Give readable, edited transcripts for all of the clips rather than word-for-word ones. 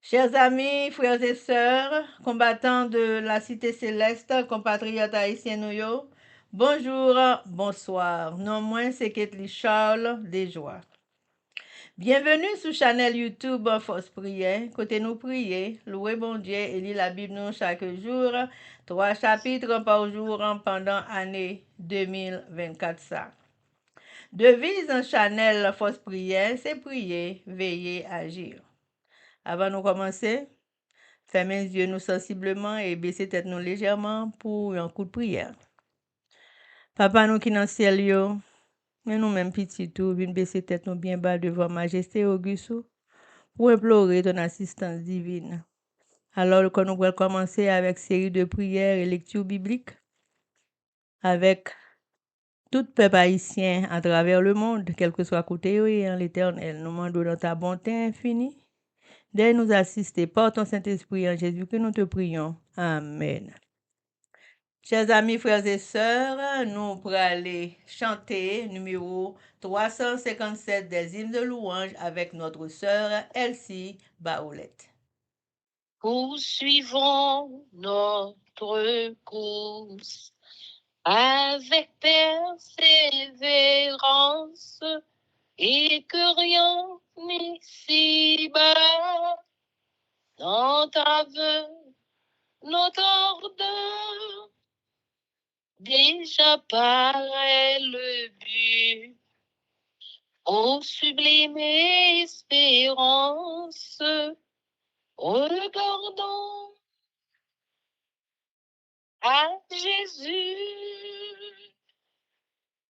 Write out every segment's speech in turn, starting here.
Chers amis, frères et sœurs, combattants de la Cité Céleste, compatriotes haïtiens nous yo, bonjour, bonsoir. Non moins c'est Ketli Charles Desjoie. Bienvenue sur Chanel YouTube Force Prière. Côté nous prier, louer bon Dieu et lire la Bible nous chaque jour, 3 chapitres par jour pendant l'année 2024 ça. Devise en Chanel Force Prière, c'est prier, veiller, agir. Avant de commencer, fermez les yeux nous sensiblement et baissez tête nous légèrement pour un coup de prière. Papa nous qui dans le ciel yo, mais nous même petit tout, vin baisser tête nous bien bas devant majesté auguste pour implorer ton assistance divine. Alors que nous allons commencer avec série de prières et lectures bibliques avec tout peuple haïtien à travers le monde, quel que soit côté où l'Éternel, nous demandons dans ta bonté infinie de nous assister par ton Saint-Esprit en Jésus que nous te prions. Amen. Chers amis, frères et sœurs, nous pourrons aller chanter numéro 357 des hymnes de louange avec notre sœur Elsie Baoulette. Poursuivons notre course avec persévérance et que rien n'ici-bas n'entrave notre ardeur. Déjà paraît le but, ô sublime espérance, regardons à Jésus,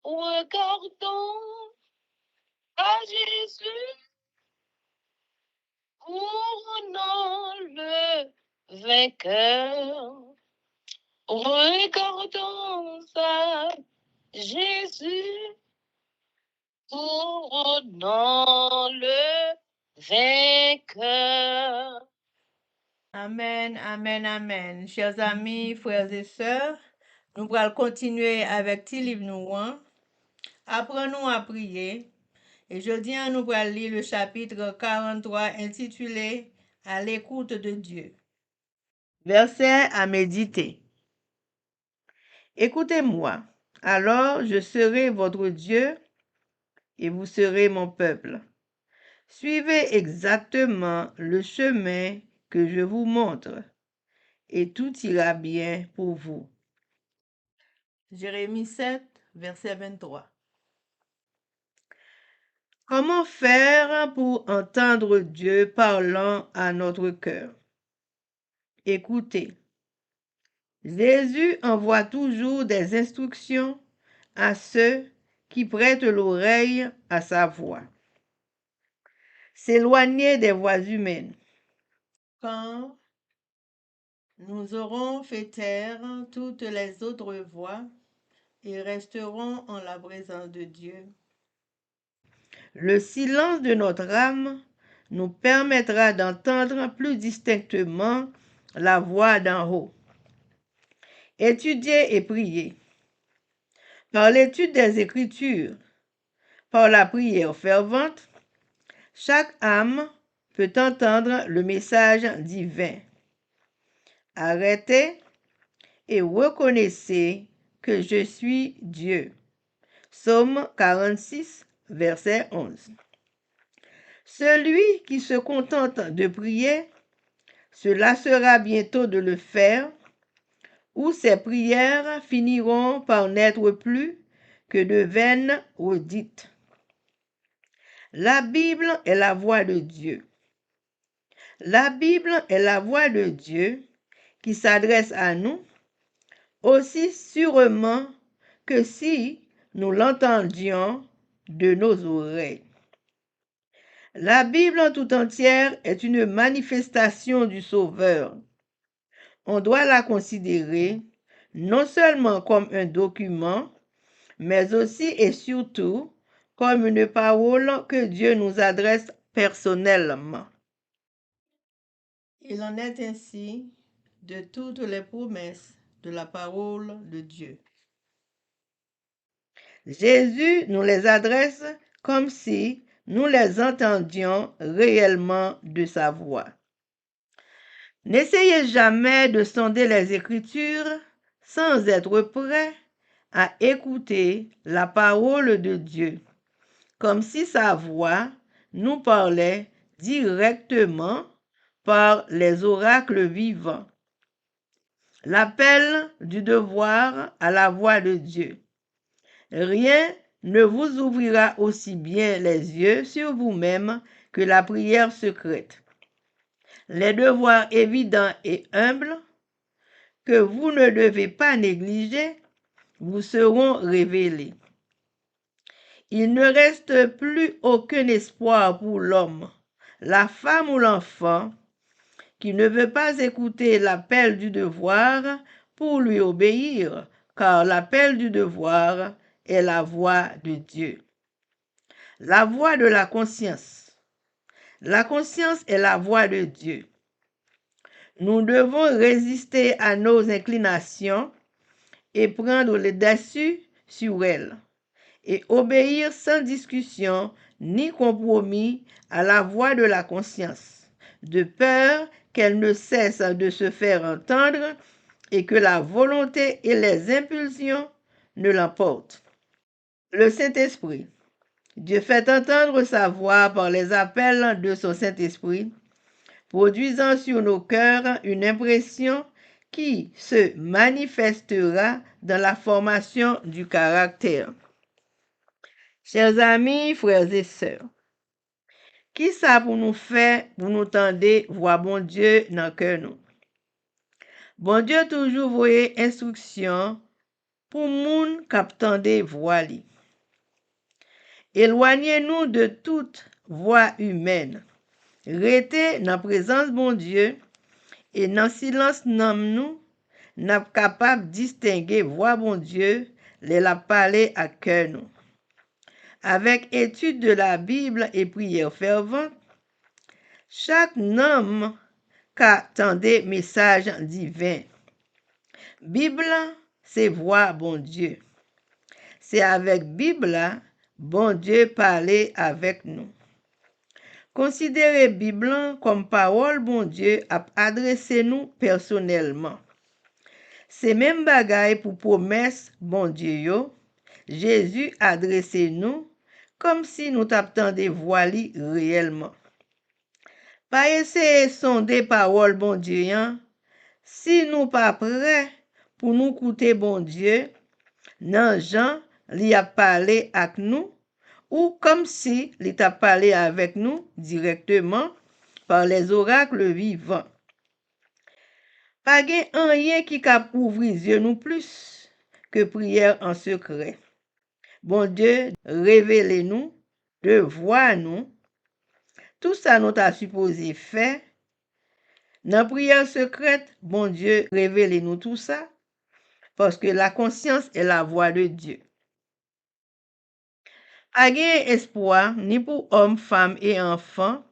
regardons à Jésus, couronnant le vainqueur. Regardons à Jésus, couronnant le vainqueur. Amen, amen, amen. Chers amis, frères et sœurs, nous allons continuer avec petit livre nous. Apprenons à prier. Et jeudi, nous allons lire le chapitre 43 intitulé À l'écoute de Dieu. Verset à méditer. Écoutez-moi, alors je serai votre Dieu et vous serez mon peuple. Suivez exactement le chemin que je vous montre et tout ira bien pour vous. Jérémie 7, verset 23. Comment faire pour entendre Dieu parlant à notre cœur? Écoutez. Jésus envoie toujours des instructions à ceux qui prêtent l'oreille à sa voix. S'éloigner des voix humaines. Quand nous aurons fait taire toutes les autres voix et resterons en la présence de Dieu, le silence de notre âme nous permettra d'entendre plus distinctement la voix d'en haut. Étudier et prier. Par l'étude des Écritures, par la prière fervente, chaque âme peut entendre le message divin. Arrêtez et reconnaissez que je suis Dieu. Psaume 46, verset 11. Celui qui se contente de prier se lassera bientôt de le faire, ou ses prières finiront par n'être plus que de vaines redites. La Bible est la voix de Dieu. La Bible est la voix de Dieu qui s'adresse à nous aussi sûrement que si nous l'entendions de nos oreilles. La Bible tout entière est une manifestation du Sauveur. On doit la considérer non seulement comme un document, mais aussi et surtout comme une parole que Dieu nous adresse personnellement. Il en est ainsi de toutes les promesses de la parole de Dieu. Jésus nous les adresse comme si nous les entendions réellement de sa voix. N'essayez jamais de sonder les Écritures sans être prêt à écouter la parole de Dieu, comme si sa voix nous parlait directement par les oracles vivants. L'appel du devoir à la voix de Dieu. Rien ne vous ouvrira aussi bien les yeux sur vous-même que la prière secrète. Les devoirs évidents et humbles que vous ne devez pas négliger vous seront révélés. Il ne reste plus aucun espoir pour l'homme, la femme ou l'enfant qui ne veut pas écouter l'appel du devoir pour lui obéir, car l'appel du devoir est la voix de Dieu. La voix de la conscience. La conscience est la voix de Dieu. Nous devons résister à nos inclinations et prendre le dessus sur elles, et obéir sans discussion ni compromis à la voix de la conscience, de peur qu'elle ne cesse de se faire entendre et que la volonté et les impulsions ne l'emportent. Le Saint-Esprit. Dieu fait entendre sa voix par les appels de son Saint-Esprit, produisant sur nos cœurs une impression qui se manifestera dans la formation du caractère. Chers amis, frères et sœurs, qui ça pour nous faire, pour nous tendre, voir bon Dieu dans le cœur nous? Bon Dieu toujours voyait instruction pour moun k'ap tande voix li. Éloignez-nous de toute voix humaine. Restez dans la présence bon Dieu et dans le silence nous n'a capable de distinguer voix bon Dieu, les la parler à cœur nous. Avec étude de la Bible et prière fervente, chaque homme qu'attendait message divin. Bible, c'est voix bon Dieu. C'est avec Bible, bon Dieu parler avec nous. Considérez Bible comme parole bon Dieu à adresser nous personnellement. C'est même bagaille pour promesse bon Dieu yo. Jésus adressé nous comme si nous t'attendions voix li réellement. Pas essayer sonder parole bon Dieu si nous pas prêts pour nous écouter bon Dieu, nan Jean li a parlé avec nous ou comme si il t'a parlé avec nous directement par les oracles vivants. Pas gen rien qui cap ouvrir yeux nous plus que prière en secret. Bon Dieu, révélez-nous, de voir nous. Tout ça nous t'a supposé faire. Dans prière secrète, bon Dieu, révélez-nous tout ça, parce que la conscience est la voix de Dieu. Pas gen espoir ni pour hommes, femmes et enfants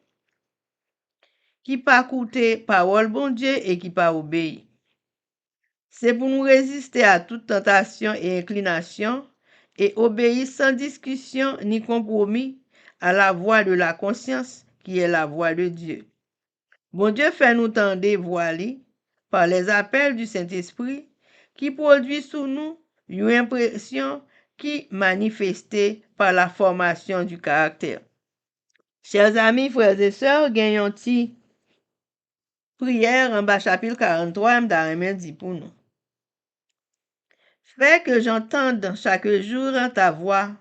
qui pas écouter parole bon Dieu et qui pas obéir. C'est pour nous résister à toute tentation et inclination et obéir sans discussion ni compromis à la voix de la conscience qui est la voix de Dieu. Bon Dieu fait nous tendre voix li par les appels du Saint-Esprit qui produit sous nous une impression qui manifestée par la formation du caractère. Chers amis, frères et sœurs, gagnons ti prière en bas chapitre 43 m'da dit pour nous. Fais que j'entende chaque jour ta voix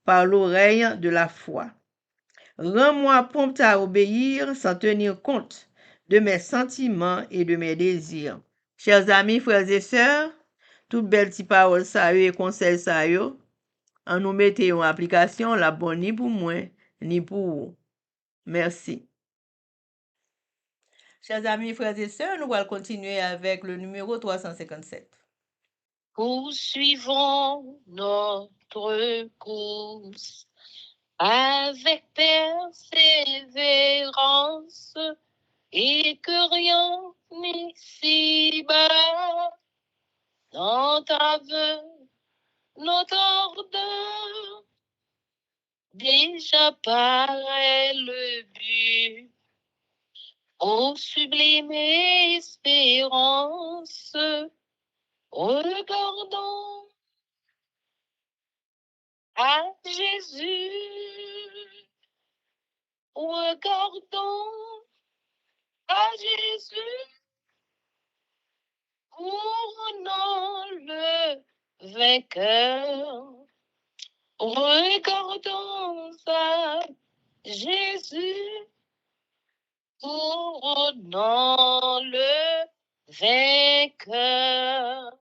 par l'oreille de la foi. Rends-moi prompt à obéir sans tenir compte de mes sentiments et de mes désirs. Chers amis, frères et sœurs, toutes belles petites paroles ça et conseils ça yo, en nous mettant en application la bonne ni pour moi ni pour vous. Merci. Chers amis, frères et sœurs, nous allons continuer avec le numéro 357. Poursuivons notre course avec persévérance et que rien n'ici-bas n'entrave notre ardeur. Déjà paraît le but Ô sublime espérance, regardons à Jésus, regardons à Jésus, couronnons le vainqueur. Regardons à Jésus, couronnons le vainqueur.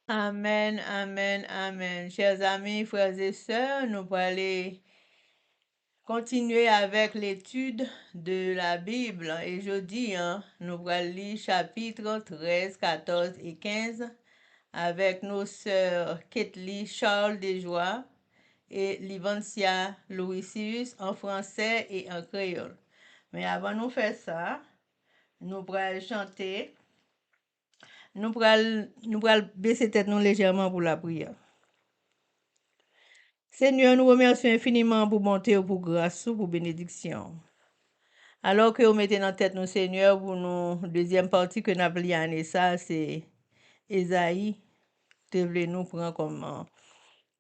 Amen, amen, amen. Chers amis, frères et sœurs, nous allons aller continuer avec l'étude de la Bible. Et jeudi, nous allons lire chapitres 13, 14 et 15 avec nos sœurs Ketli Charles Desjoie et Livancia Louisius en français et en créole. Mais avant de faire ça, nous allons chanter. Nous allons baisser tête nous légèrement pour la prière. Seigneur, nous remercions infiniment pour bonté, pour grâce, pour bénédiction. Alors que vous mettez dans tête nous, Seigneur, pour nous, deuxième partie que nous avons liée, ça, c'est Esaïe. Te voulez nous prendre comme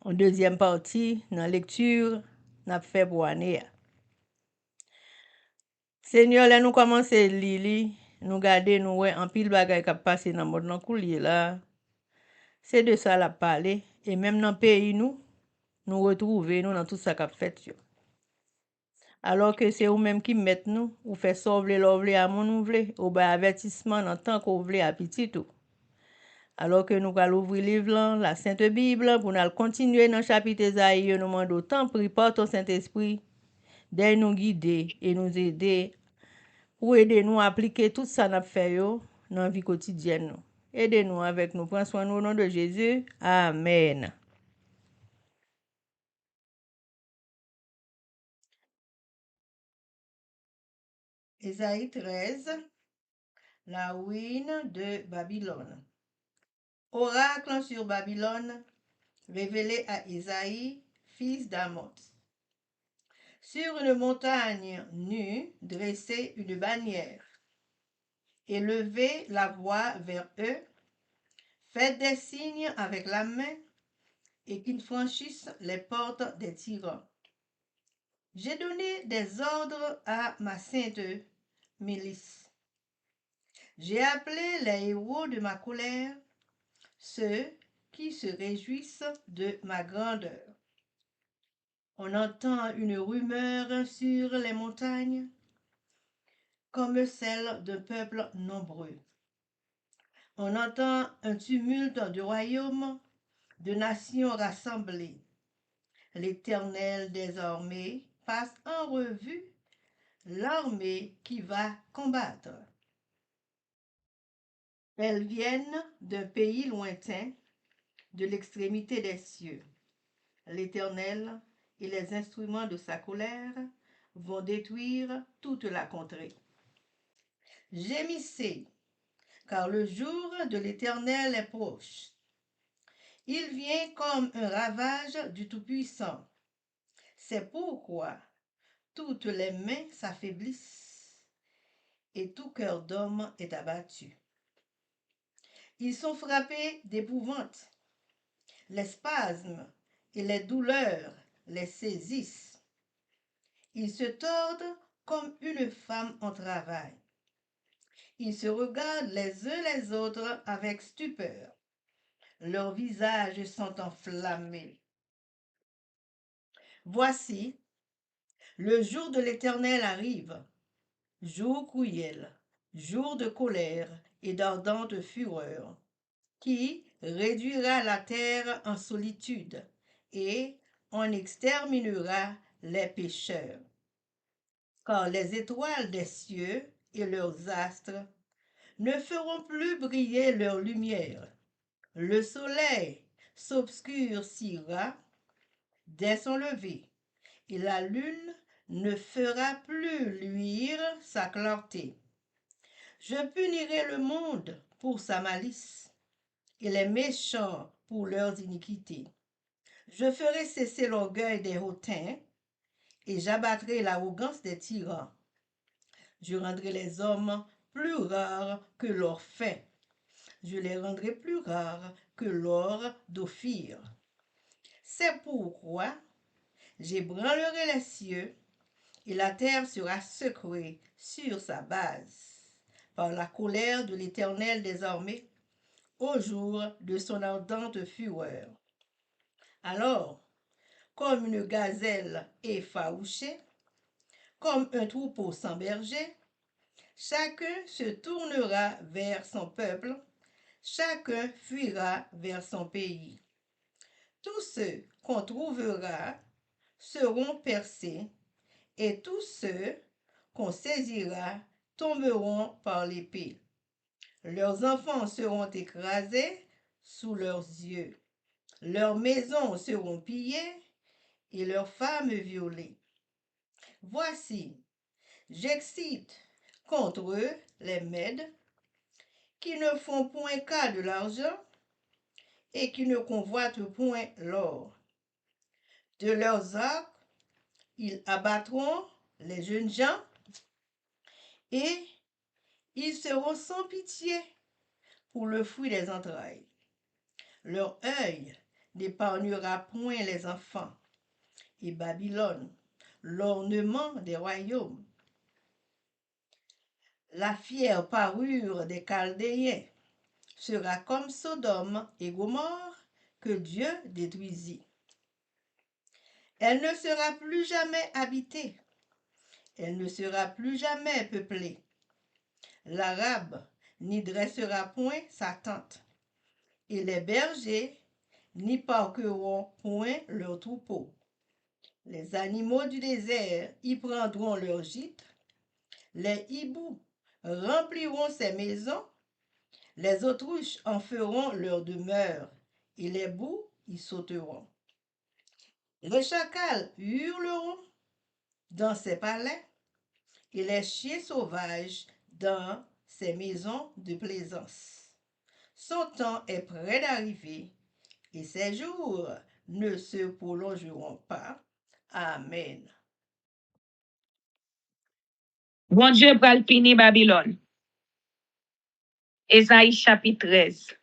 en deuxième partie, dans la lecture, nous avons fait pour l'année. Seigneur, là, nous commençons à lire, nous garder, nous, ouais, en pile bagaille qui a passé dans le monde, dans coulier là. C'est de ça la parler. Et même dans le pays, nous retrouver nous dans tout ça qu'a fait. Alors que c'est vous-même qui mettez nous, ou fait sauver l'ovle à mon ouvle, ou ben avertissement dans tant qu'on voulait à petit tout. Alors que nous allons ouvrir le livre, la Sainte Bible, pour nous continuer dans le chapitre Esaïe, nous demandons autant prie par ton Saint-Esprit, d'aide nous guider et nous aider, pour aider nous à appliquer tout ça qu'on fait dans la vie quotidienne. Aidez-nous avec nous. Prends soin de nous au nom de Jésus. Amen. Ésaïe 13, la ruine de Babylone. Oracle sur Babylone, révélé à Ésaïe, fils d'Amoz. Sur une montagne nue, dressez une bannière. Élevez la voix vers eux, faites des signes avec la main, et qu'ils franchissent les portes des tyrans. J'ai donné des ordres à ma sainte milice. J'ai appelé les héros de ma colère, ceux qui se réjouissent de ma grandeur. On entend une rumeur sur les montagnes, comme celle d'un peuple nombreux. On entend un tumulte de royaumes, de nations rassemblées. L'Éternel désormais passe en revue l'armée qui va combattre. Elles viennent d'un pays lointain, de l'extrémité des cieux. L'Éternel et les instruments de sa colère vont détruire toute la contrée. Gémissez, car le jour de l'Éternel est proche. Il vient comme un ravage du Tout-Puissant. C'est pourquoi toutes les mains s'affaiblissent et tout cœur d'homme est abattu. Ils sont frappés d'épouvante. Les spasmes et les douleurs les saisissent. Ils se tordent comme une femme en travail. Ils se regardent les uns les autres avec stupeur. Leurs visages sont enflammés. Voici, le jour de l'Éternel arrive, jour cruel, jour de colère et d'ardente fureur, qui réduira la terre en solitude et on exterminera les pécheurs. Car les étoiles des cieux et leurs astres ne feront plus briller leur lumière. Le soleil s'obscurcira dès son lever, et la lune ne fera plus luire sa clarté. Je punirai le monde pour sa malice, et les méchants pour leurs iniquités. Je ferai cesser l'orgueil des hautains, et j'abattrai l'arrogance des tyrans. Je rendrai les hommes plus rares que l'or fin. Je les rendrai plus rares que l'or d'Ophir. C'est pourquoi j'ébranlerai les cieux et la terre sera secouée sur sa base par la colère de l'Éternel des armées au jour de son ardente fureur. Alors, comme une gazelle effarouchée, comme un troupeau sans berger, chacun se tournera vers son peuple, chacun fuira vers son pays. Tous ceux qu'on trouvera seront percés, et tous ceux qu'on saisira tomberont par l'épée. Leurs enfants seront écrasés sous leurs yeux. Leurs maisons seront pillées et leurs femmes violées. Voici, j'excite contre eux les Mèdes, qui ne font point cas de l'argent et qui ne convoitent point l'or. De leurs arcs, ils abattront les jeunes gens et ils seront sans pitié pour le fruit des entrailles. Leur œil n'épargnera point les enfants, et Babylone, l'ornement des royaumes. La fière parure des Chaldéens sera comme Sodome et Gomorrhe que Dieu détruisit. Elle ne sera plus jamais habitée, elle ne sera plus jamais peuplée. L'Arabe n'y dressera point sa tente, et les bergers n'y parqueront point leurs troupeaux. Les animaux du désert y prendront leur gîte, les hiboux rempliront ses maisons, les autruches en feront leur demeure, et les boucs y sauteront. Les chacals hurleront dans ses palais, et les chiens sauvages dans ses maisons de plaisance. Son temps est près d'arriver, et ses jours ne se prolongeront pas. Amen. Bon Dieu pral pini Babylone. Ésaïe chapitre 13.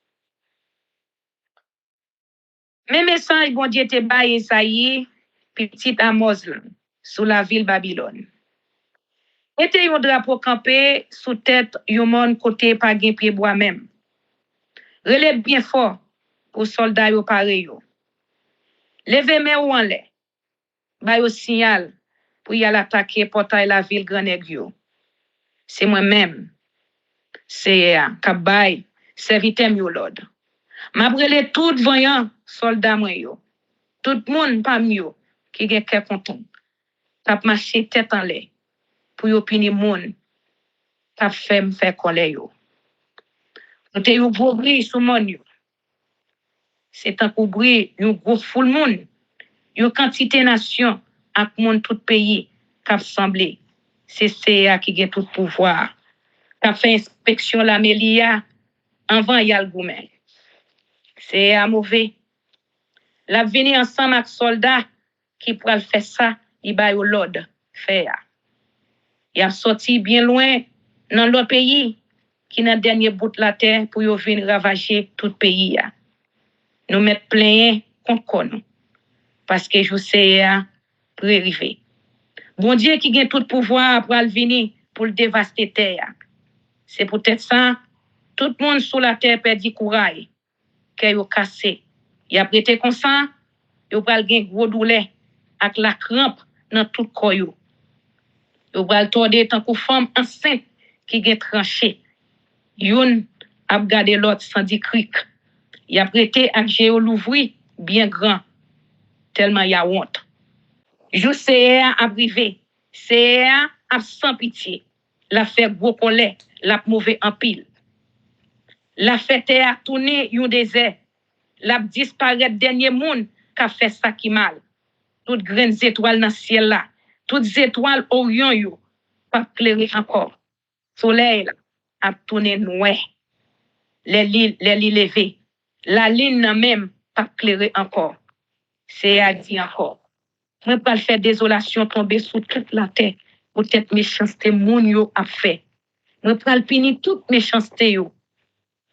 Même message bon Dieu te bail Ésaïe, petit Amos sous la ville Babylone. Était yon drapeau campé sous tête yon monde côté pa gen pied bois même. Relève bien fort pour soldats yo pare yo. Levez main ou en l'air. Ba yo signal pour y aller attaquer portail la ville grand nèg yo. C'est moi-même. C'est kabay servitem yo l'ordre. M'a brûlé tout voyant soldat moi yo. Tout monde parmi yo qui gen cœur content. T'a marché tête en l'air pour yo pini moun. T'a fait me faire colère yo. On te yo gros bruit sous mon yo. C'est un coup bruit yo gros foule moun. Yo quantité nation ak moun tout pays k'ap semblé. C'est CA qui gen tout pouvoir. K'a fait inspection la Mélia avant y al goumen. C'est à mauvais. La venir ensemble avec soldats qui pourraient faire ça, il ba yo l'ordre faire. Il a sorti bien loin dans l'autre pays qui dans dernier bout de la terre pour yo venir ravager tout pays. Nous mettre plein contre nous parce que je sais pour arriver. Bon Dieu qui gagne tout pouvoir pour venir pour dévaster terre. C'est peut-être ça tout le monde sur la terre perd du courage. Que yo cassé. Y a prêté comme ça, yo pral gen gros douleur avec la crampe dans tout corps yo. Yo pral tordé tant que femme enceinte qui gen tranché. Youn a gardé l'autre sans di cric. Y a prêté ak géo l'ouvri bien grand tellement y a honte. Jou CA a privé. CA a sans pitié. La fait gros colère, la mauvais en pile. La fête a tourné yon désert. La disparaître dernier monde qu'a fait ça qui mal. Toutes grandes étoiles dans le ciel là, toutes étoiles Orion yo, pas clairer encore. Soleil là, a tourné noir. Les lits levés. La ligne nan même pas clairer encore. C'est à dire encore. Moi pas faire désolation tomber sur toute la terre peut-être méchanceté moun yo a fait. Moi pral punir toute méchanceté yo.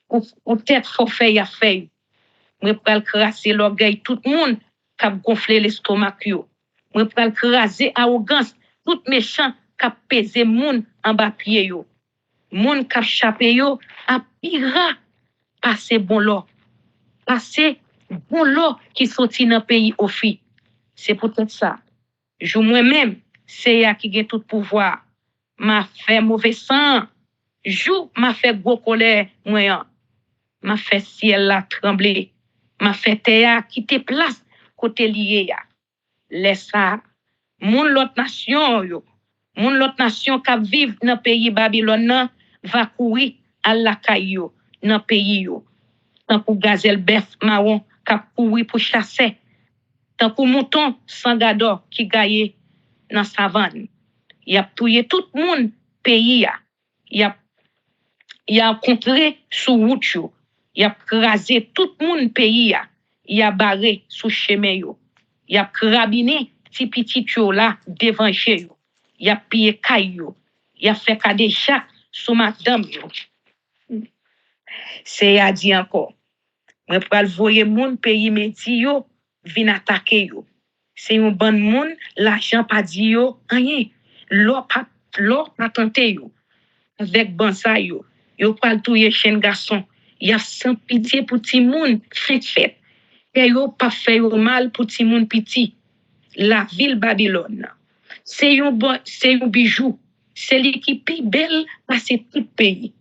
Peut-être forfait a fait. Moi pral crasser l'orgueil tout monde qui a gonflé l'estomac yo. Moi pral craser arrogance tout méchant qui a pesé moun en bas pied yo. Moun qui a chapé yo a pira passer bon l'eau. Passer bon l'eau qui sorti dans pays au fi. C'est peut-être ça. Je moi-même, c'est ya qui a tout pouvoir. M'a fait mauvais sang. Jou m'a fait gros colère moyen. M'a fait ciel la trembler. M'a fait terre quitter place côté lié ya. Laisse ça. Moun l'autre nation yo. Moun l'autre nation qui vive dans pays Babylone nan, va courir à la caillou dans pays yo. Tant que gazelle bœuf marron qui courir pour chasser. Tant que mouton sans gado qui gagne dans savane. Il a tué tout le monde pays ya. Il a rencontré sous route yo. Il a crasé tout le monde pays ya. Il a barré sous chemin yo. Il a crabiné petit yo là devant chez yo. Il a pillé kay yo. Il a fait cadet chaque sous madame yo. C'est a dit encore. Moi pral voyer moun pays meti yo vin attaquer yo. C'est un bon moun l'argent pas dit yo rien. L'or pas tenté yo. Avec bon ça yo. Yo pral touyer chen garçon. Y a sans pitié pour ti moun fait. Et yo pas fait yo mal pour ti moun petit. La ville Babylone. C'est un bijou. C'est l'équipe belle parce que tout pays.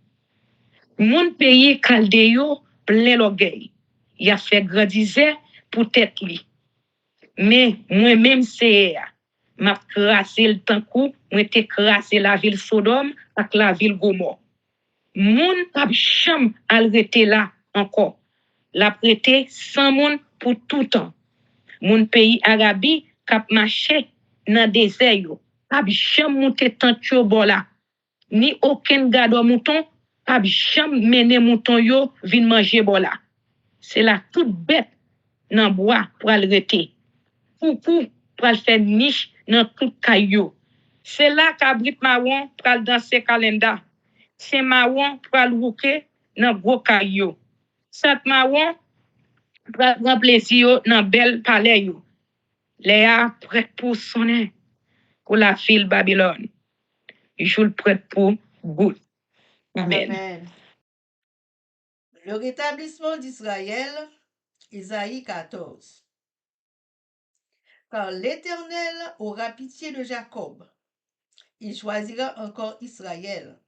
Moun pays Caldéo plein l'orgueil. Il a fait grandiser pour tête li. Mais moi-même c'est m'a crasé le tankou, moi t'ai crasé la ville Sodome avec la ville Gomorrhe. Moun pa cham al rete là encore. La prêté 100 moun pour tout temps. Moun pays Arabie k'ap marché dans désert yo. Pa cham monte tant yo bon là. Ni aucun gado mouton, pa cham mené mouton yo vinn manger bon là. C'est la toute bête dans bois pour al rete. Poukou pour al faire niche dans tout caillou. C'est là qu'abrit marron pour al danser calenda. C'est marron pour al rouke dans gros caillou. Cette marron pour al grand plaisir dans bel palais yo. Léa prête pour sonner pour la ville Babylone. Je le prête pour goût. Amen. Amen. Le rétablissement d'Israël, Isaïe 14. Car l'Éternel aura pitié de Jacob. Il choisira encore Israël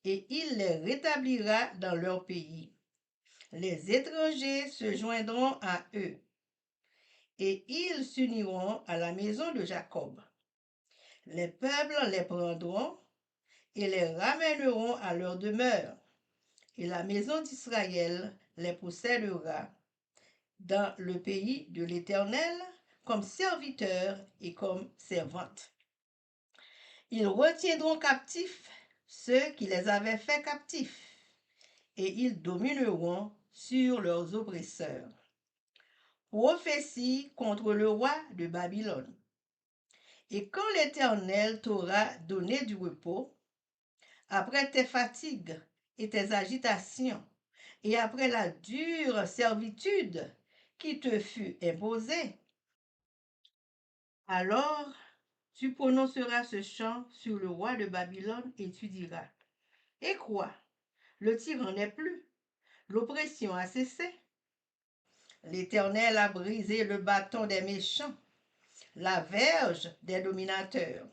et il les rétablira dans leur pays. Les étrangers se joindront à eux et ils s'uniront à la maison de Jacob. Les peuples les prendront et les ramèneront à leur demeure, et la maison d'Israël les possédera dans le pays de l'Éternel comme serviteurs et comme servantes. Ils retiendront captifs ceux qui les avaient faits captifs, et ils domineront sur leurs oppresseurs. Prophétie contre le roi de Babylone. Et quand l'Éternel t'aura donné du repos, après tes fatigues et tes agitations, et après la dure servitude qui te fut imposée, alors tu prononceras ce chant sur le roi de Babylone et tu diras: et quoi? Le tyran n'est plus, l'oppression a cessé. L'Éternel a brisé le bâton des méchants, la verge des dominateurs.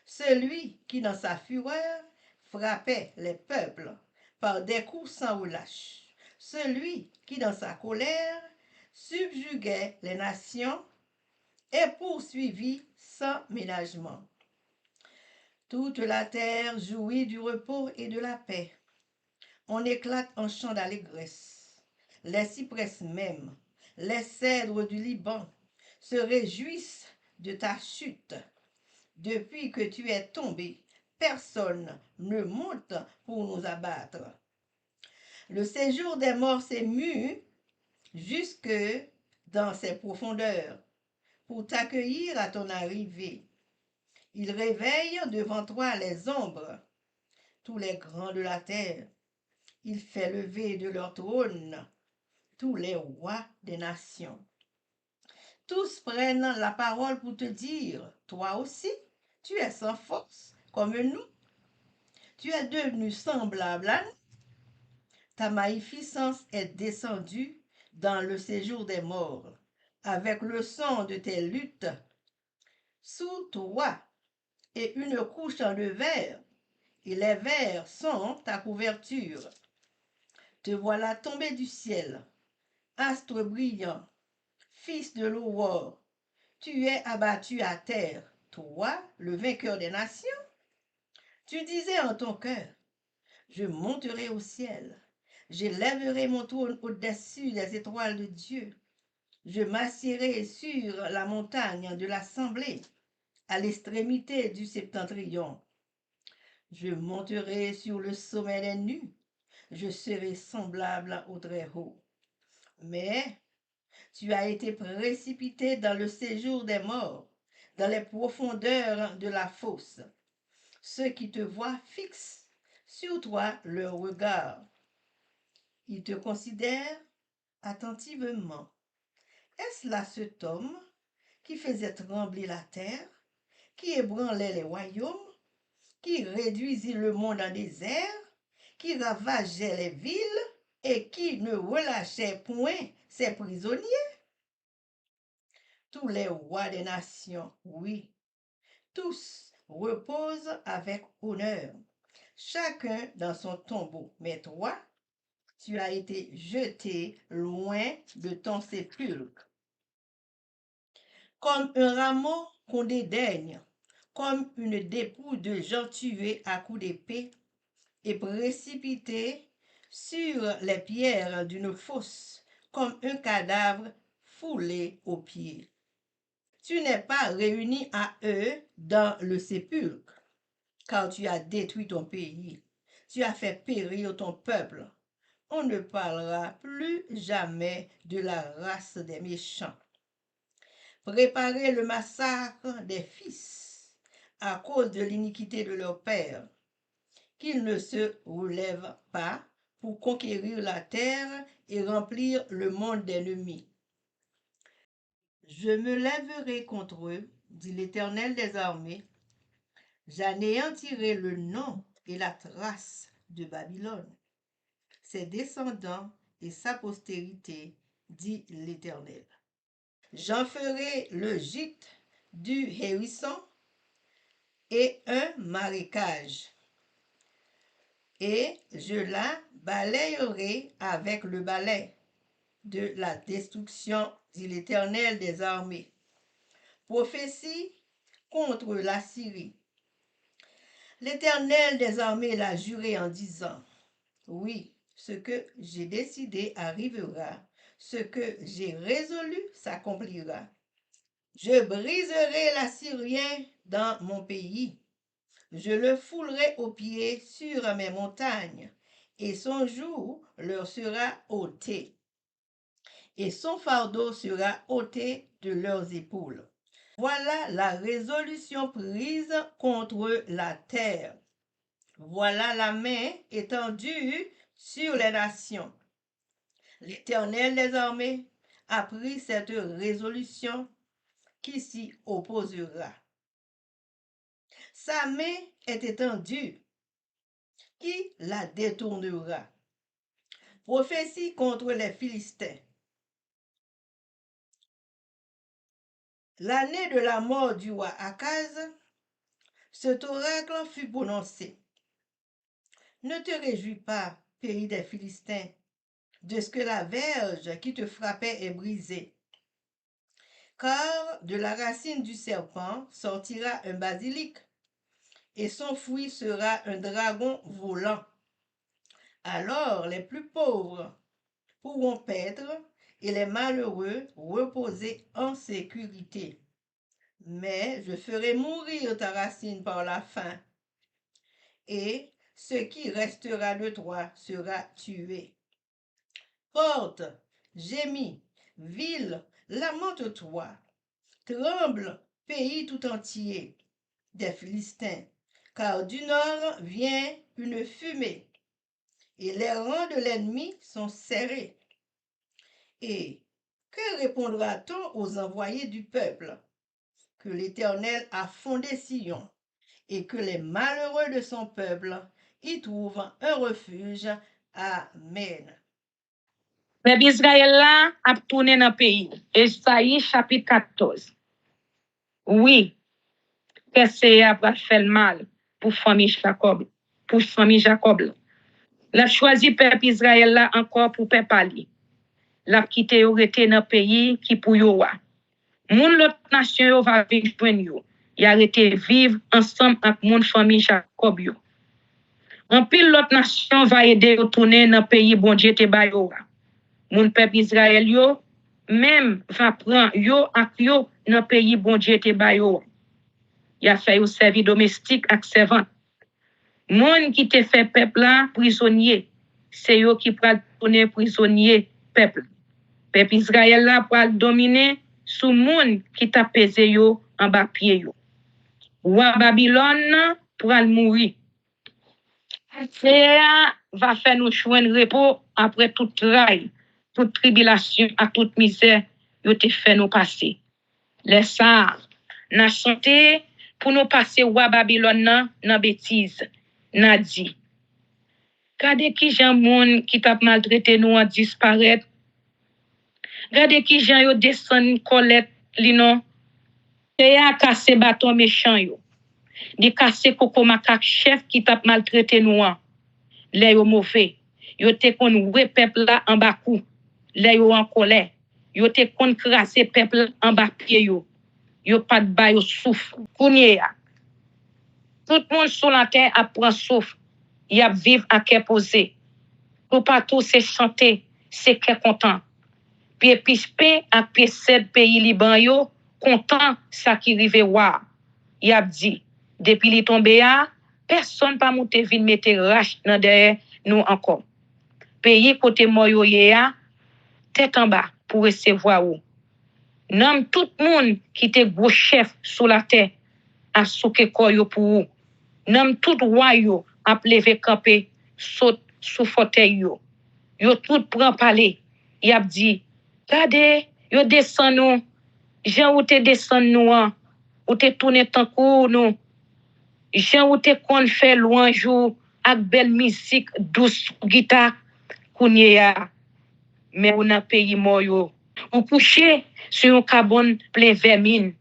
Celui qui dans sa fureur frappait les peuples par des coups sans relâche. Celui qui dans sa colère subjuguait les nations et poursuivit sans ménagement. Toute la terre jouit du repos et de la paix. On éclate en chant d'allégresse. Les cyprès même, les cèdres du Liban se réjouissent de ta chute. Depuis que tu es tombé, personne ne monte pour nous abattre. Le séjour des morts s'est mu jusque dans ses profondeurs pour t'accueillir à ton arrivée. Il réveille devant toi les ombres, tous les grands de la terre. Il fait lever de leur trône tous les rois des nations. Tous prennent la parole pour te dire, toi aussi, tu es sans force comme nous. Tu es devenu semblable à nous. Ta magnificence est descendue dans le séjour des morts, avec le son de tes luttes. Sous toi et une couche de verre, et les vers sont ta couverture. Te voilà tombé du ciel, astre brillant, fils de l'aurore. Tu es abattu à terre, toi, le vainqueur des nations. Tu disais en ton cœur, je monterai au ciel, j'élèverai mon trône au-dessus des étoiles de Dieu. Je m'assiérai sur la montagne de l'assemblée, à l'extrémité du septentrion. Je monterai sur le sommet des nues, je serai semblable au Très-Haut. Mais tu as été précipité dans le séjour des morts, dans les profondeurs de la fosse. Ceux qui te voient fixent sur toi leur regard. Ils te considèrent attentivement. Est-ce là cet homme qui faisait trembler la terre, qui ébranlait les royaumes, qui réduisit le monde en désert, qui ravageait les villes et qui ne relâchait point ses prisonniers? Tous les rois des nations, oui, tous reposent avec honneur, chacun dans son tombeau. Mais toi, tu as été jeté loin de ton sépulcre. Comme un rameau qu'on dédaigne, comme une dépouille de gens tués à coups d'épée et précipités sur les pierres d'une fosse, comme un cadavre foulé aux pieds. Tu n'es pas réuni à eux dans le sépulcre, car tu as détruit ton pays, tu as fait périr ton peuple. On ne parlera plus jamais de la race des méchants. Préparez le massacre des fils à cause de l'iniquité de leur père, qu'ils ne se relèvent pas pour conquérir la terre et remplir le monde d'ennemis. Je me lèverai contre eux, dit l'Éternel des armées. J'anéantirai le nom et la trace de Babylone, ses descendants et sa postérité, dit l'Éternel. J'en ferai le gîte du hérisson et un marécage, et je la balayerai avec le balai de la destruction, dit l'Éternel des armées. Prophétie contre la Syrie. L'Éternel des armées l'a juré en disant, oui, ce que j'ai décidé arrivera, ce que j'ai résolu s'accomplira. Je briserai l'Assyrien dans mon pays, je le foulerai aux pieds sur mes montagnes, et son joug leur sera ôté, et son fardeau sera ôté de leurs épaules. Voilà la résolution prise contre la terre. Voilà la main étendue sur les nations. L'Éternel des armées a pris cette résolution qui s'y opposera. Sa main est étendue, qui la détournera? Prophétie contre les Philistins. L'année de la mort du roi Akaz, cet oracle fut prononcé. Ne te réjouis pas, pays des Philistins, de ce que la verge qui te frappait est brisée. Car de la racine du serpent sortira un basilic, et son fruit sera un dragon volant. Alors les plus pauvres pourront paître et les malheureux reposer en sécurité. Mais je ferai mourir ta racine par la faim, et ce qui restera de toi sera tué. Porte, gémis, ville, lamente-toi, tremble, pays tout entier. des Philistins, car du nord vient une fumée, et les rangs de l'ennemi sont serrés. Et que répondra-t-on aux envoyés du peuple? Que l'Éternel a fondé Sion, et que les malheureux de son peuple y trouvent un refuge. Amen. Peuple Israël là a tourné dans le pays. Esaïe chapitre 14. Oui, Perséa a fait le mal pour famille Jacob. Pour famille Jacob. La choisi peuple Israël là encore pour peuple Ali. La quitté yo rete dans pays qui pour yo wa. Moun l'autre nation yo va vivre joindre yo. Y arrêté vivre ensemble avec moun famille Jacob yo. En pile l'autre nation va aider yo tourner dans pays bon Dieu te ba yo wa. Moun peuple Israël yo même va prendre yo ak yo dans pays bon Dieu te ba yo. Y a fait yo servi domestique ak servant. Moun qui te fait peuple là prisonnier, c'est yo qui pral tourner prisonnier peuple. Peuple Israël là pral dominer sous moun qui t'a pesé yo en bas pied yo. Roi Babylone pral mourir. Perséa va faire nous joindre repos après toute traille, toute tribulation, à toute misère, yo te fait nous passer. Les ça, n'a chanté pour nous passer roi Babylone nan bêtise, n'a dit. Gade qui jan moun qui t'a maltraité nous a disparaître. Gade qui jan yo descend colette li non. Te a cassé bâton méchant yo. Di cassé coco macaque chef qui t'a maltraité nous an. Les yo mauvais. Yo te kon wè peuple là en bas cou. Les yo en colère. Yo te kon krasé peuple en bas pied yo. Yo pas de ba yo souffre. Kounye ya. Tout monde sur la terre apprend souffre. Y a vivre à cœur posé. Pour pas tout c'est chanter, c'est cœur content. Puis pispe à pied 7 pays Liban yo content ça qui rive wa. Y a dit depuis li tombé a personne pas monter vinn mettre rache dans derrière nous encore. Pays côté moyo ye a tête en bas pour recevoir ou. Nomme tout monde qui te gros chef sous la terre a souke koyo pour ou. Nomme tout roi yo a lever camper saute sous fauteuil yo. Yo tout prend parler. Y a dit regardez yo descend nous. Jean ou te descend nous an. Ou te tourner tant kou nous. Jean ou te kon fait louange ak belle musique douce guitare kounye ya. Mais on a pays moyo. On couché sur un cabane plein vermine,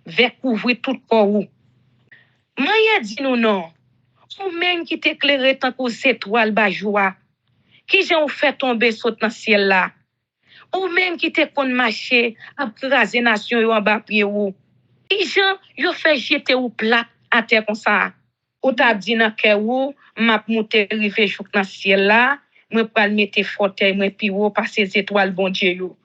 vers couvrir tout corps ou. Maya dit nous non. Ou même qui t'éclaire tant qu'aux étoiles ba joie. Qui j'en fait tomber saute dans ciel là. Ou même qui te kon marcher à craser nation yo en bas pied ou. Qui j'en yo fait jeter ou plat à terre comme ça. Ou t'a dit dans cœur ou m'a monter rive chouk dans ciel là, moi pral mettre fauteuil moi pi ou passer étoiles bon Dieu yo.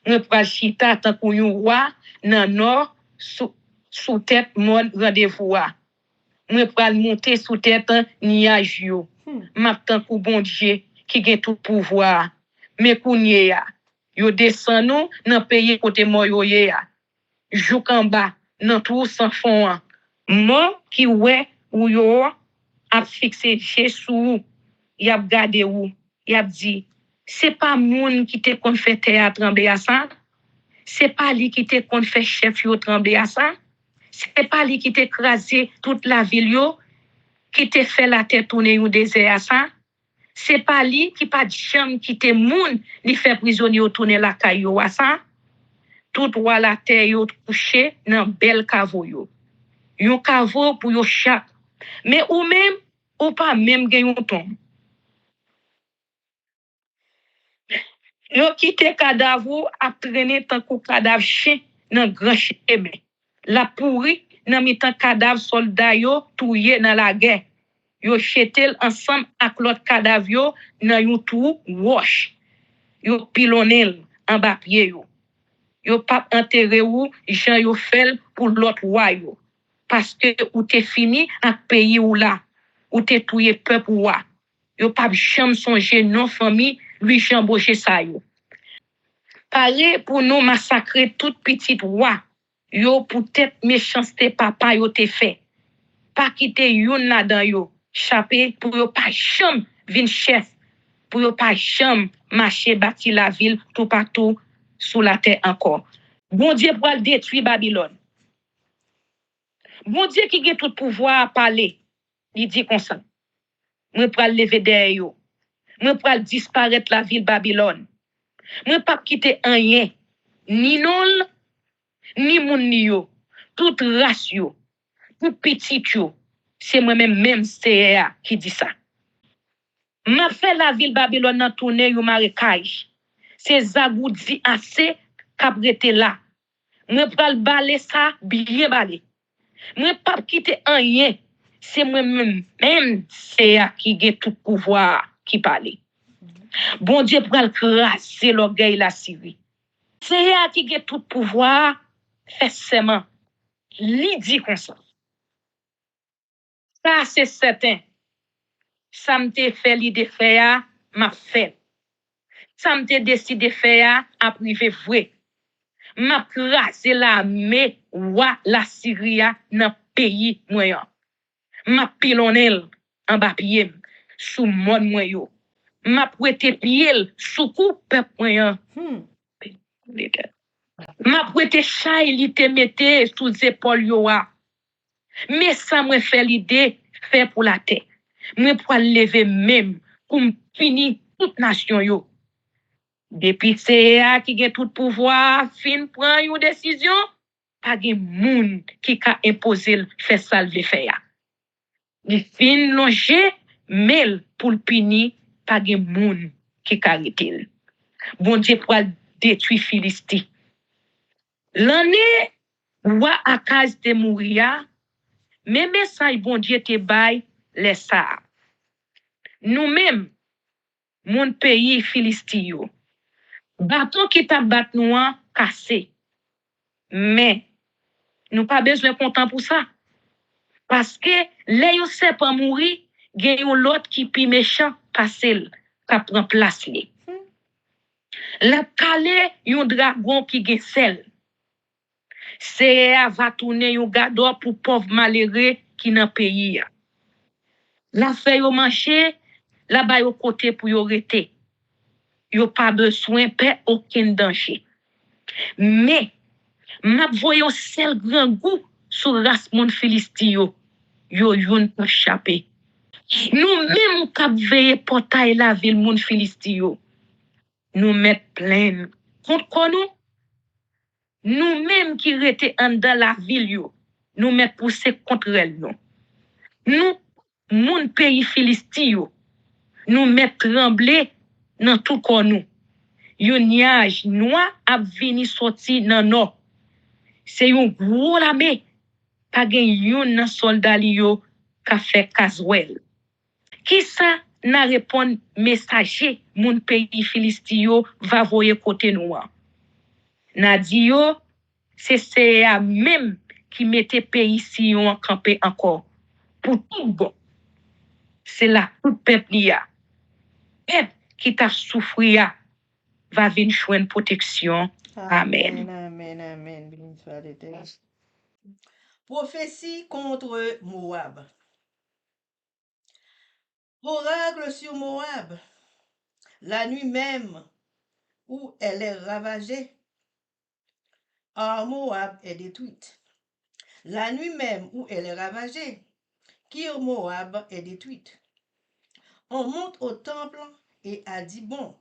Moi pral chita tant qu'on yon roi nan nord sous tête mon rendez-vous a. Moi pral monter sous tête nuage yo. M'a tant qu'on bon Dieu qui gen tout pouvoir. Mais kounye ya yo descend nous dans pays côté moyo ye a. Jouk en bas dans tout sans fond. Moi qui ouais ou yo a fixé Jésus, y a gardé ou, y a dit c'est pas moun qui te kon fait terre trembler à ça. C'est pas lui qui te kon fait chef yo trembler à ça. C'est pas lui qui te écrasé toute la ville yo, qui te fait la tête tourner au désert à ça. C'est pas lui qui pas de chambre qui te moun, li fait prisonnier tourner la caillou à ça. Tout roi la terre yo couché dans bel caveau yo. Yon caveau pour yo chaque. Mais ou même ou pas même gen yon tombe. Yo quitté cadavre a traîné tant que cadavre chien dans grand chemin. La pourri dans mitan cadavre soldat yo touye dans la guerre. Yo chetel ensemble avec l'autre cadavre yo dans yon trou roche. Yo pilonel en bas pied yo. Yo pas enterré ou Jean yo fait pour l'autre roi yo. Parce que ou t'es fini avec pays ou là. Ou t'es touye peuple roi. Yo pas jamais songer non famille lui jambocher ça yo. Paré pour nous massacrer toute petite roi. Yo pour tête méchanceté papa yo te fait. pas quitter yon là-dedans yo, chapé pour yo pas cham vin chef, pour yo pas cham marcher bâti la ville tout partout sous la terre encore. Bon Dieu pour le détruire Babylone. Bon Dieu qui a tout pouvoir à parler, il dit comme ça. Moi pour lever derrière yo. Moi pour disparaître la ville Babylone. Moi pas quitter rien, ni non, ni moun ni yo, toute race yo, tout petit yo. C'est moi-même CA qui dit ça. M'a fait la ville Babylone dans tourner yo marécage. C'est Zagoudi assez cabrete là. Moi pral balé ça bien balé. Moi pas quitter rien. C'est moi-même CA qui a tout pouvoir qui parle. Bon Dieu pral craser l'orgueil la Syrie. CA qui a tout pouvoir fait seulement. Li dit comme ça. Ça c'est certain. Ça m'te fait l'idée faire, m'a fait. Ça m'te décidé faire, à privé vrai. M'a crasé l'armée wa la Syrie dans pays moyen. M'a pilonel en bas pied sous mon moyen. M'a prêté pied sous coup peuple moyen. M'a prêté chay li te mette sous épaule yo wa. Mais ça m'a fait l'idée fait pour la terre. Moi pour lever même pour finir toute nation yo. Depuis CA qui a tout pouvoir, fin prend une décision, pas de moun qui a imposé faire ça le faire. Il fin longer mais pour le punir, pas de moun qui a arrêté. Bon Dieu pour détruire Philistie. L'année où Akaz te mourir, même ça bon Dieu te bail les ça. Nous-mêmes mon pays Philistie yo. Bâton qui t'a bat nous cassé. Mais nous pas besoin content pour ça. Parce que les yo sait pas mourir, gen yon l'autre qui pi méchant passer ka prend place li. La calé yon dragon qui gen sel. C'est va tourner yon gado pour pauvre malheureux qui dans pays. La fait yo marcher, la ba yo côté pour yo rete. Yo pas besoin pas aucun danger. Mais m'a voyon sel grand goût sur race moun Philistie yo yon pas échappé. Nous même k'ap veiller portail la ville moun Philistie yo. Nous mettre plein contre nous. Nous même qui rete en dans la ville yo, nous mettre pousser contre elle non. Nous moun pays Philistie yo, nous mettre trembler dans tout corps nous. Yon nuage noir a vini sorti dans nord. C'est un gros l'armée. Pas gen yon nan soldat li yo ka fait Caswell. Qui ça n'a répond messager moun pays Philistie yo va voyer côté noir. N'a dit yo c'est à même qui mettait pays Sion campé encore pour tout bon. C'est là tout peuple ya. Peuple qui t'a souffrir va venir joindre protection. Amen. Amen, amen. Béni soit l'Éternel. Prophétie contre Moab. Oracle sur Moab. La nuit même où elle est ravagée. Or Moab est détruite. La nuit même où elle est ravagée. Kir Moab est détruite. On monte au temple et à Dibon,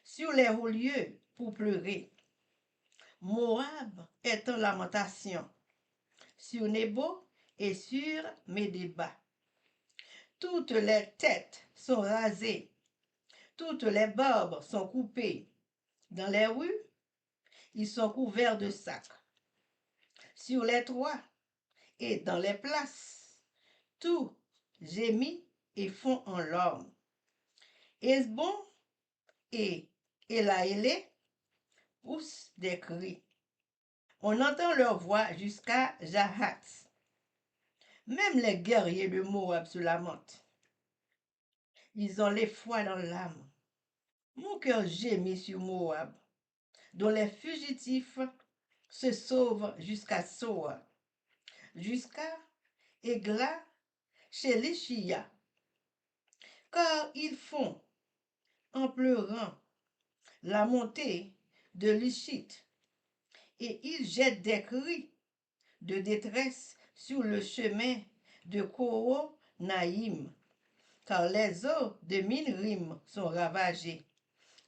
sur les hauts lieux pour pleurer. Moab est en lamentation sur Nebo et sur Médéba. Toutes les têtes sont rasées, toutes les barbes sont coupées. Dans les rues, ils sont couverts de sacs. Sur les toits et dans les places, tout gémit et fond en larmes. Hesbon et Élaélé poussent des cris. On entend leur voix jusqu'à Jahat. Même les guerriers de Moab se lamentent. Ils ont l'effroi dans l'âme. Mon cœur gémit sur Moab, dont les fugitifs se sauvent jusqu'à Soa, jusqu'à Égla, chez Lichia, car ils font, en pleurant, la montée de Lichite, et ils jettent des cris de détresse sur le chemin de Naïm, car les eaux de Minrim sont ravagées.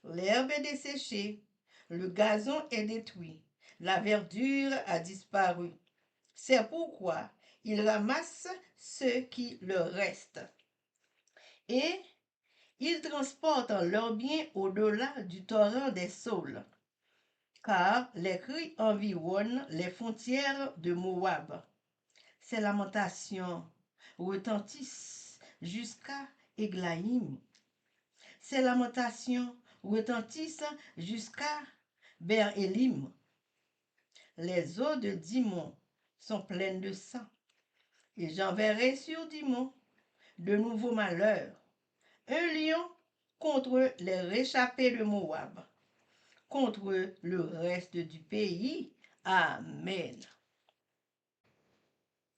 L'herbe est desséchée, le gazon est détruit, la verdure a disparu. C'est pourquoi ils ramassent ce qui leur reste. Et ils transportent leurs biens au-delà du torrent des saules, car les cris environnent les frontières de Moab. Ces lamentations retentissent jusqu'à Églaïm. Ces lamentations retentissent jusqu'à Ber-Élim. Les eaux de Dimon sont pleines de sang, et j'enverrai sur Dimon de nouveaux malheurs, un lion contre les réchappés de Moab, contre le reste du pays. Amen.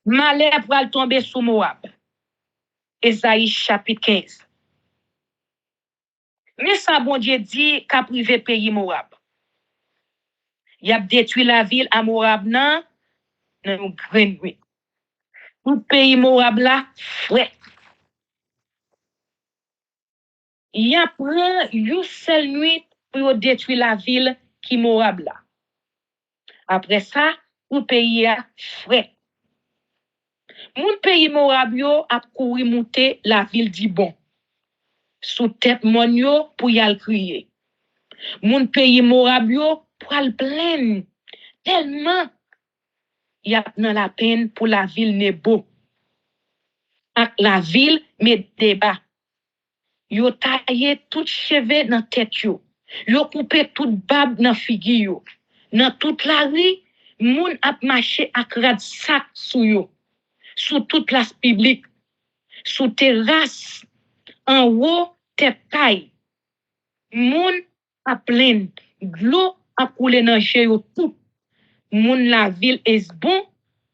Malheur pral tomber sous Moab. Esaïe chapitre 15. Mais ça, bon Dieu dit qu'a privé pays Moab. Il a détruit la ville à Moab dans une grande nuit. Tout pays Moab là, ouais. Il a pris une seule nuit pour détruire la ville qui Moab là. Après ça, tout pays a frais. Mon pays Moab yo a couru monter la ville d'Ibon. Sous tête mon yo pour y aller crier. Mon pays Moab yo pour aller plaindre. Tellement y a dans la peine pour la ville Nebo. Ak la ville met débat. Yo taillé tout cheveux dans tête yo. Yo coupé tout bab dans figi yo. Dans toute la rue, moun ap marché ak rad sac sou yo. Sous toute place publique, sous terrasse, en haut, tête taille. Moun ap plein, l'eau ap coulé dans chez yo tout. Moun la ville Esbon,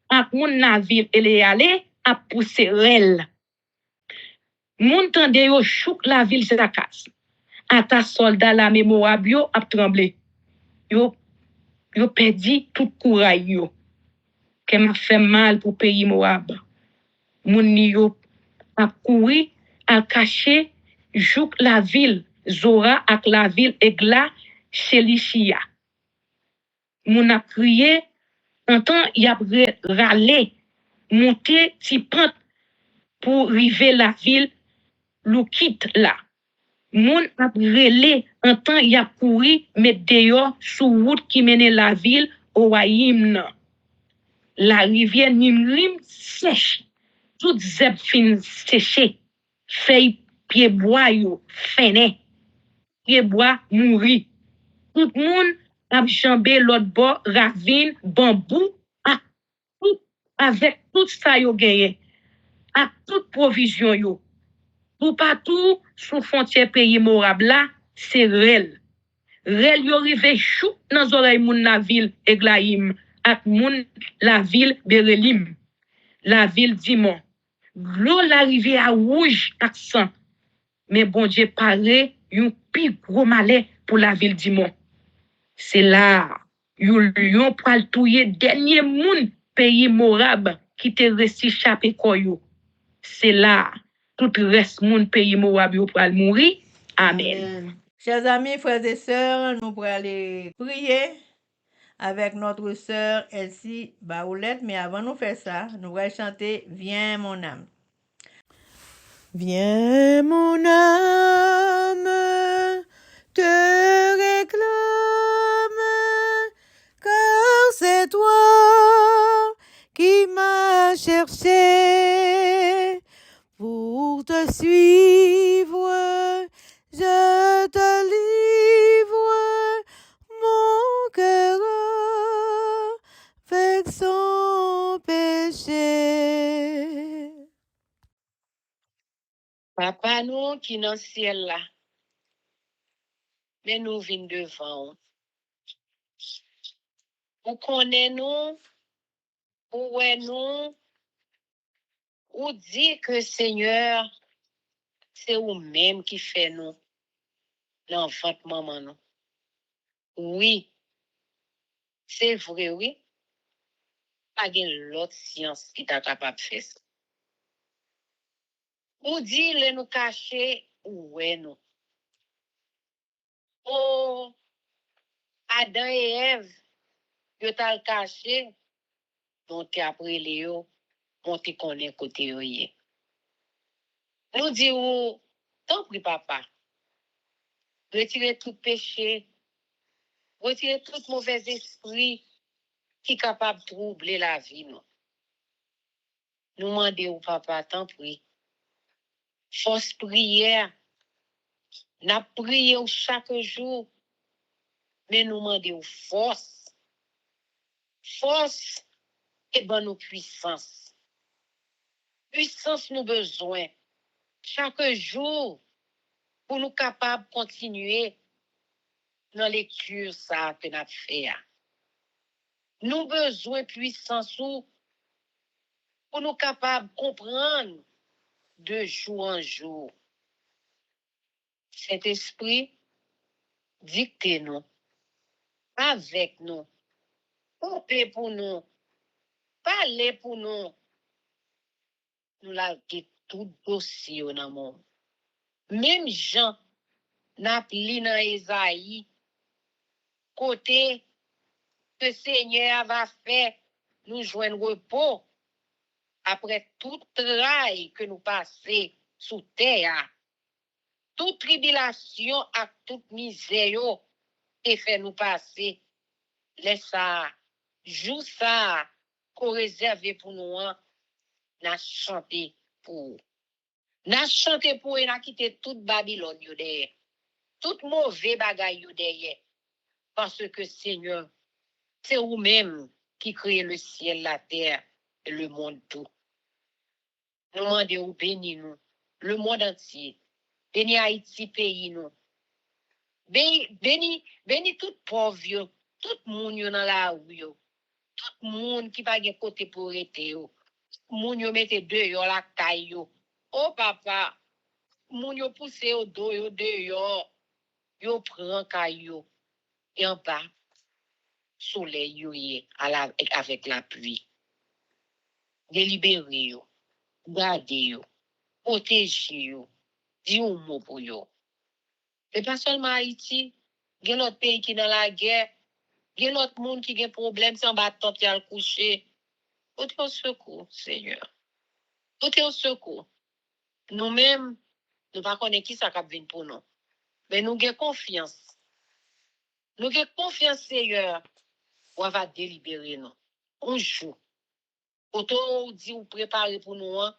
ak moun la ville Eleale ap poussé rel. Moun tande yo chouk la ville Zakas. Ata soldat la Moab yo ap tremblé. Yo perdi tout courage yo. Que m'a fait mal pour pays Moab. Moun yo ap couru, ap caché, jouk la ville Zora ak la ville Egla chez Lichia. Moun ap crié, entend y ap râlé, monter ti pente pour river la ville Loukit là. Moun ap relé, entend y ap couru, mettre dehors sous route qui menait la ville Oaïm. La rivière Nimrim sèche. Tout zeb fin séché. Feuille pied bois yo fene. Pied bois mouri. Tout moun ap jambé l'autre bord ravine bambou avec tout ça yo gagné. À toute provision yo. Tout partout sous frontière pays Moab là, c'est rel. Rel yo rive chou dans oreille moun la ville Eglaïm ak moun la ville Berelim. La ville Dimon. L'eau l'arrivée à rouge ak sang. Mais bon Dieu paré yon pi gros malheur pour la ville Dimon. C'est là yon lion pral touyer dernier moun pays Moab qui te resti chapé koyo. C'est là tout reste moun pays Moab yo pral mourir. Amen. Chers amis, frères et sœurs, nous pourrons aller prier avec notre sœur Elsie Baoulette, mais avant de faire ça, nous allons chanter Viens mon âme. Viens mon âme, te réclame, car c'est toi qui m'as cherché pour te suivre. Je te livre mon cœur avec son péché. Papa nous qui dans le ciel là, mais nous venons devant. Vous connaissez nous, vous nous, Ou dit que Seigneur, c'est vous-même qui fait nous l'enfant maman nous. Oui, c'est vrai, oui. Pas de l'autre science qui t'a capable de faire ça. Ou dit le nous cacher, ouais nous. Oh, Adam et Ève, yo t'a caché, donc t'es après Léo, on te connaît côté yo yé. Nous disons, tant pis papa, retirez tout péché, retirez tout mauvais esprit qui est capable de troubler la vie. Nous demandons au papa, tant pis. Force prière, n'a prié chaque jour, mais nous demandons force. Force et bonne puissance. Puissance nous besoin chaque jour pour nous capables de continuer dans les lecture ça que nous avons fait. Nous besoin puissance pour nous capables de comprendre de jour en jour. Cet esprit dictez-nous, avec nous, portez pour nous, parlez pour nous. Nous l'avons tout dossier dans le monde. Même Jean n'a lu dans Esaïe, côté que le Seigneur va faire nous joindre repos après tout travail que nous passons sous terre, toute tribulation et toute misère et fait nous passer. Laisse ça, joue ça, qu'on réserve pour nous, n'a chanté pour. N'a chanté pour et n'a quitté toute Babylone derrière. Toute mauvais bagaille derrière. Parce que Seigneur, c'est vous-même qui créez le ciel, la terre et le monde tout. Nous demandons bénis nous, le monde entier. Bénis Haïti, pays nous. Bénis tout pauvre, tout monde dans la rue. Tout monde qui va gen côté pour rete yo. Moun yo mette dehors la caille yo. Oh papa, moun yo pousse yo dehors. Yo prend caille yo. Et en bas, soleil yo yé avec la pluie. Délibéré yo, garder yo, protéger yo, di un mot pour yo. Et pas seulement Haïti, gen l'autre pays qui dans la guerre, gen l'autre monde qui gen problème, c'est en bas tant y a le coucher. Tout au secours, Seigneur. Tout au secours. Nous-mêmes, nous ne connaissons pas qui ça vient pour nous. Mais nous avons confiance. Nous avons confiance, Seigneur, on va délibérer nous. On joue. Autant dit ou préparer pour nous, on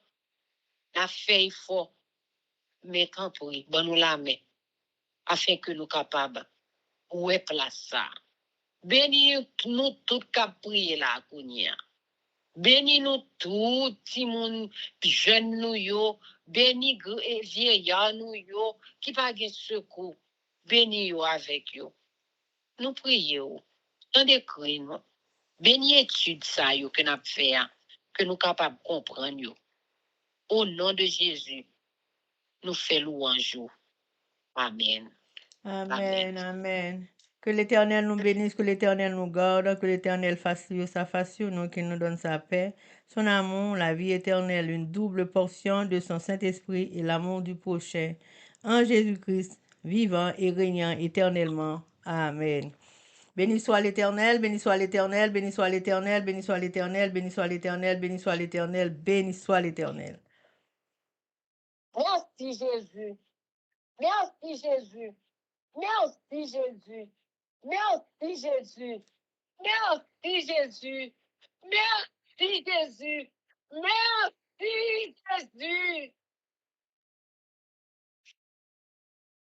a fait effort. Mais quand oui, bon nous la main, afin que nous capables, ouais place ça. Bénis nous tout cap prier là, Kounia. Bénis nous tout, petit monde, jeune nous yo, bénis vieillard nous yo, qui pas de secours. Bénis yo avec yo. Nous prions, dans des cris nous. Bénis étude ça yo que nous fait, que nous capables de comprendre yo. Au nom de Jésus, nous faisons louange. Amen. Amen, amen. Que l'Éternel nous bénisse, que l'Éternel nous garde, que l'Éternel fasse sa face sur nous, qu'il nous donne sa paix, son amour, la vie éternelle, une double portion de son Saint-Esprit et l'amour du prochain. En Jésus-Christ, vivant et régnant éternellement. Amen. Béni soit l'Éternel, béni soit l'Éternel, béni soit l'Éternel, béni soit l'Éternel, béni soit l'Éternel, béni soit l'Éternel, béni soit l'Éternel. Merci Jésus. Merci Jésus. Merci Jésus. Merci Jésus. Merci Jésus. Merci Jésus. Merci Jésus.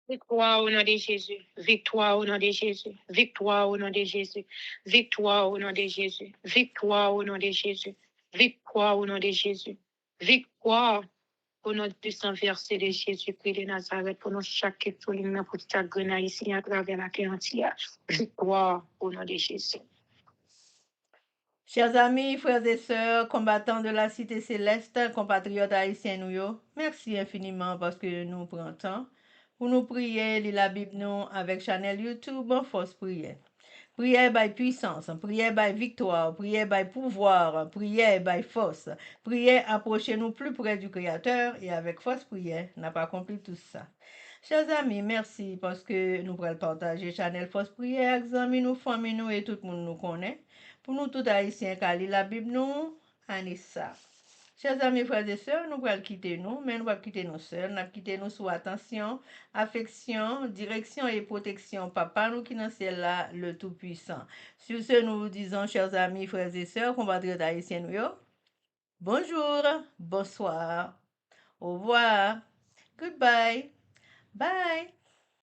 Victoire au nom de Jésus. Victoire au nom de Jésus. Victoire au nom de Jésus. Victoire au nom de Jésus. Victoire au nom de Jésus. Victoire au nom de Jésus. Victoire au nom du sang versé de Jésus-Christ de Nazareth pour nous chaque souligne pour chaque grenade ici à travers la terre entière. Victoire au nom de Jésus. Chers amis, frères et sœurs, combattants de la cité céleste, compatriotes haïtiens nous yo, merci infiniment parce que nous prenons temps pour nous prier, lire la Bible nous avec channel YouTube Force Prière. Prière by puissance, prière by victoire, prière by pouvoir, prière by force. Prière approcher nous plus près du Créateur et avec force prière, n'a pas accompli tout ça. Chers amis, merci parce que nous pourrons partager channel Force Prière, amis nous, famille nous et tout le monde nous connaît. Pour nous tout haïtiens qui lisent la Bible nous, Anissa. Chers amis, frères et sœurs, nous allons quitter nous, mais nous allons quitter nous seuls, nous allons quitter nous sous attention, affection, direction et protection. Papa, nous qui dans le ciel là, le Tout-Puissant. Sur ce, nous vous disons, chers amis, frères et sœurs, compatriotes haïtiens, nous, bonjour, bonsoir, au revoir, goodbye, bye.